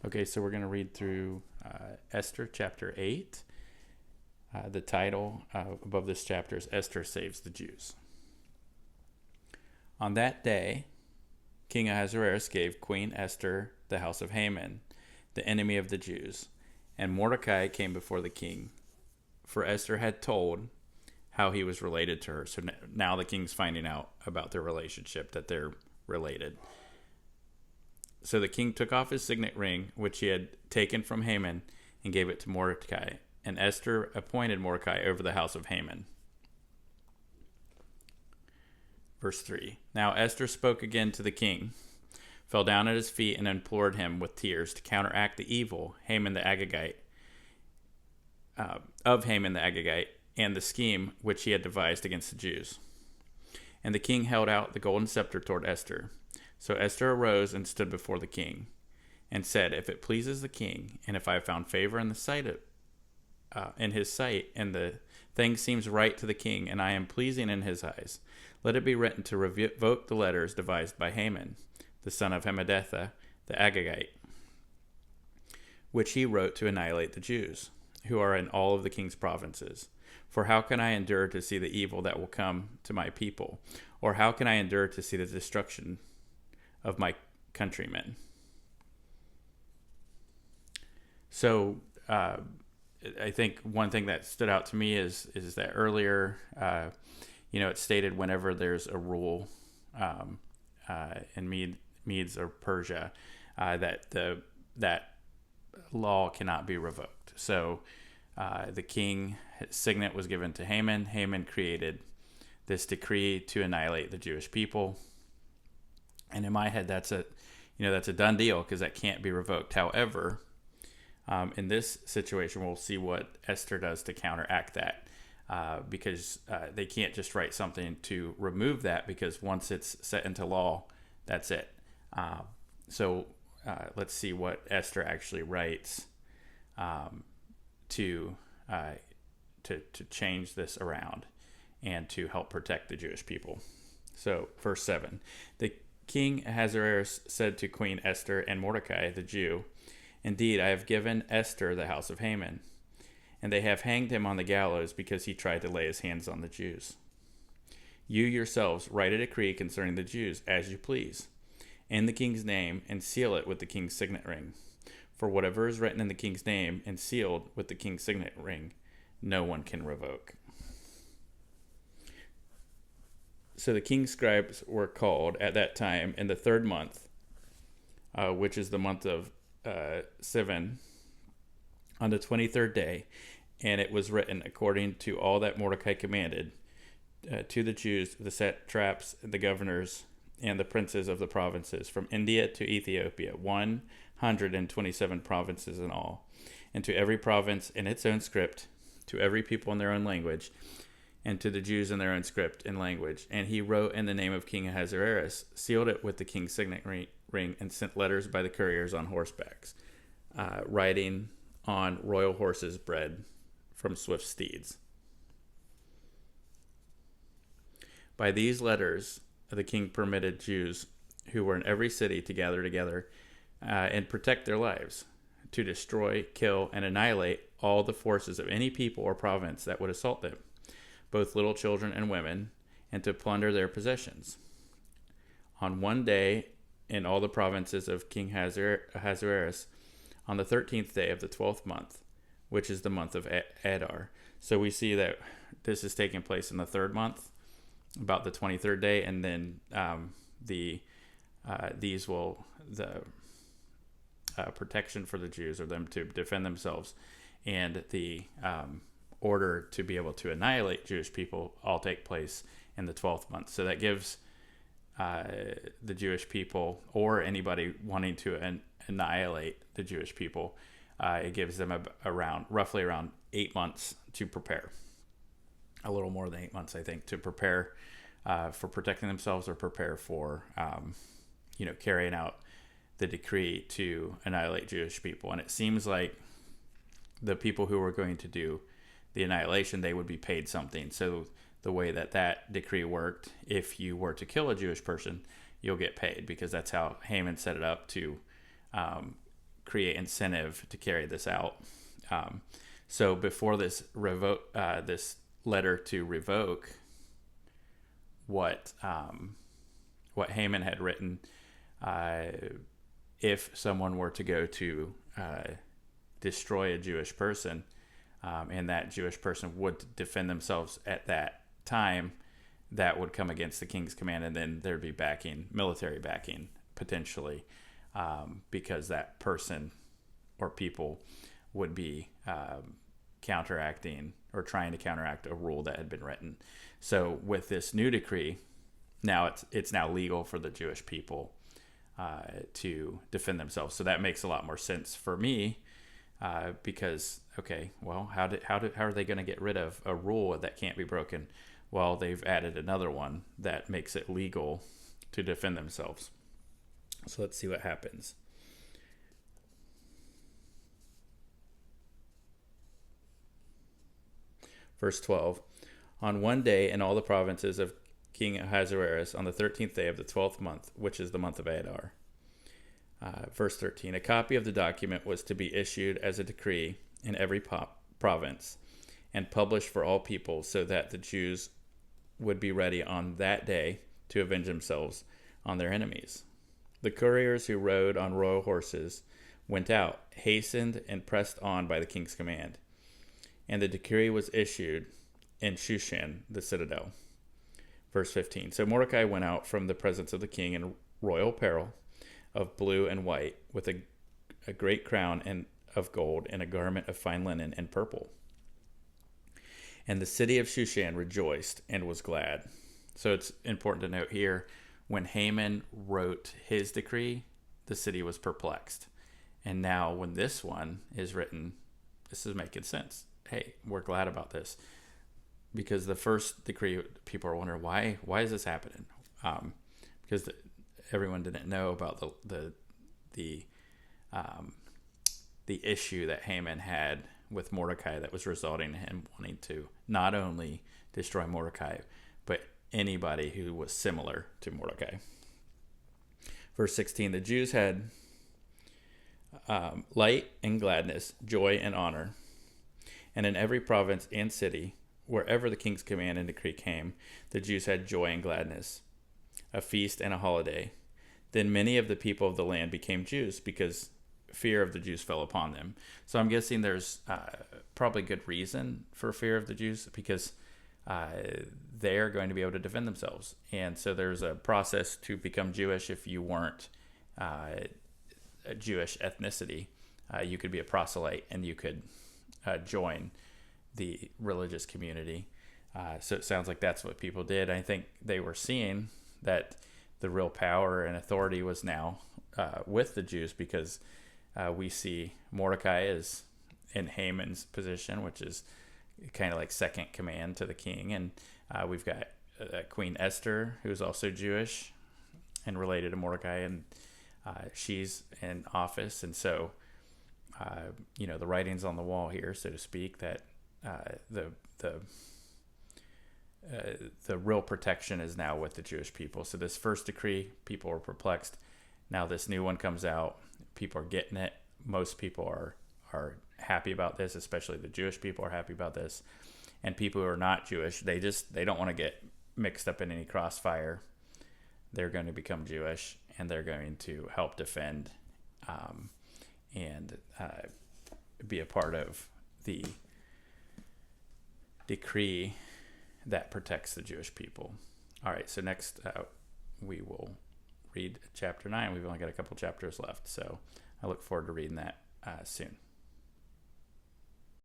Okay, so we're going to read through Esther chapter 8. The title above this chapter is Esther Saves the Jews. On that day, King Ahasuerus gave Queen Esther the house of Haman, the enemy of the Jews, and Mordecai came before the king, for Esther had told how he was related to her. So now the king's finding out about their relationship, that they're related. So the king took off his signet ring, which he had taken from Haman, and gave it to Mordecai. And Esther appointed Mordecai over the house of Haman. Verse 3. Now Esther spoke again to the king, fell down at his feet, and implored him with tears to counteract the evil Haman the Agagite, of Haman the Agagite, and the scheme which he had devised against the Jews. And the king held out the golden scepter toward Esther. So Esther arose and stood before the king, and said, "If it pleases the king, and if I have found favor in his sight, and the thing seems right to the king, and I am pleasing in his eyes, let it be written to revoke the letters devised by Haman, the son of Hammedatha, the Agagite, which he wrote to annihilate the Jews, who are in all of the king's provinces. For how can I endure to see the evil that will come to my people? Or how can I endure to see the destruction of my countrymen?" So I think one thing that stood out to me is that earlier, it's stated whenever there's a rule in Medes or Persia, that law cannot be revoked. So the king's signet was given to Haman. Haman created this decree to annihilate the Jewish people. And in my head, that's a done deal, because that can't be revoked. However, in this situation, we'll see what Esther does to counteract that, because they can't just write something to remove that, because once it's set into law, that's it. So let's see what Esther actually writes to change this around and to help protect the Jewish people. So verse 7, the King Ahasuerus said to Queen Esther and Mordecai the Jew, "Indeed, I have given Esther the house of Haman, and they have hanged him on the gallows because he tried to lay his hands on the Jews. You yourselves write a decree concerning the Jews as you please, in the king's name, and seal it with the king's signet ring. For whatever is written in the king's name and sealed with the king's signet ring, no one can revoke." So the king's scribes were called at that time in the third month, which is the month of Sivan, on the 23rd day, and it was written according to all that Mordecai commanded to the Jews, the satraps, the governors, and the princes of the provinces, from India to Ethiopia, 127 provinces in all, and to every province in its own script, to every people in their own language, and to the Jews in their own script and language. And he wrote in the name of King Ahasuerus, sealed it with the king's signet ring, and sent letters by the couriers on horsebacks, riding on royal horses bred from swift steeds. By these letters, the king permitted Jews who were in every city to gather together and protect their lives, to destroy, kill, and annihilate all the forces of any people or province that would assault them, both little children and women, and to plunder their possessions. On one day, in all the provinces of King Ahasuerus, on the 13th day of the 12th month, which is the month of Adar. So we see that this is taking place in the third month, about the 23rd day, and then the protection for the Jews, or them to defend themselves, and the order to be able to annihilate Jewish people all take place in the 12th month. So that gives the Jewish people, or anybody wanting to annihilate the Jewish people, it gives them roughly around 8 months to prepare. A little more than 8 months, I think, to prepare for protecting themselves, or prepare for carrying out the decree to annihilate Jewish people. And it seems like the people who were going to do the annihilation, they would be paid something. So the way that decree worked, if you were to kill a Jewish person, you'll get paid, because that's how Haman set it up to create incentive to carry this out. So before this this letter to revoke what Haman had written, if someone were to go to destroy a Jewish person, and that Jewish person would defend themselves at that time, that would come against the king's command, and then there'd be military backing, potentially, because that person or people would be counteracting or trying to counteract a rule that had been written. So with this new decree, now it's now legal for the Jewish people to defend themselves. So that makes a lot more sense for me, because okay, well, how are they going to get rid of a rule that can't be broken? Well, they've added another one that makes it legal to defend themselves. So let's see what happens. Verse 12. On one day in all the provinces of King Ahasuerus, on the 13th day of the 12th month, which is the month of Adar. Verse 13. A copy of the document was to be issued as a decree in every province and published for all people, so that the Jews would be ready on that day to avenge themselves on their enemies. The couriers who rode on royal horses went out, hastened, and pressed on by the king's command. And the decree was issued in Shushan, the citadel. Verse 15. So Mordecai went out from the presence of the king in royal apparel of blue and white, with a great crown of gold and a garment of fine linen and purple. And the city of Shushan rejoiced and was glad. So it's important to note here, when Haman wrote his decree, the city was perplexed. And now when this one is written, this is making sense. Hey, we're glad about this. Because the first decree, people are wondering, why is this happening? Because everyone didn't know about the issue that Haman had with Mordecai that was resulting in him wanting to not only destroy Mordecai, but anybody who was similar to Mordecai. Verse 16, the Jews had light and gladness, joy and honor. And in every province and city, wherever the king's command and decree came, the Jews had joy and gladness, a feast and a holiday. Then many of the people of the land became Jews, because fear of the Jews fell upon them. So I'm guessing there's probably good reason for fear of the Jews, because they're going to be able to defend themselves. And so there's a process to become Jewish. If you weren't a Jewish ethnicity, you could be a proselyte, and you could join the religious community. So it sounds like that's what people did. I think they were seeing that the real power and authority was now with the Jews, because we see Mordecai is in Haman's position, which is kind of like second command to the king. And we've got Queen Esther, who's also Jewish and related to Mordecai, and she's in office. And so, the writing's on the wall here, so to speak, that the real protection is now with the Jewish people. So this first decree, people were perplexed. Now this new one comes out. People are getting it. Most people are happy about this, especially the Jewish people are happy about this. And people who are not Jewish, they don't want to get mixed up in any crossfire. They're going to become Jewish, and they're going to help defend and be a part of the decree that protects the Jewish people. All right, so next we will read chapter 9. We've only got a couple chapters left, so I look forward to reading that soon.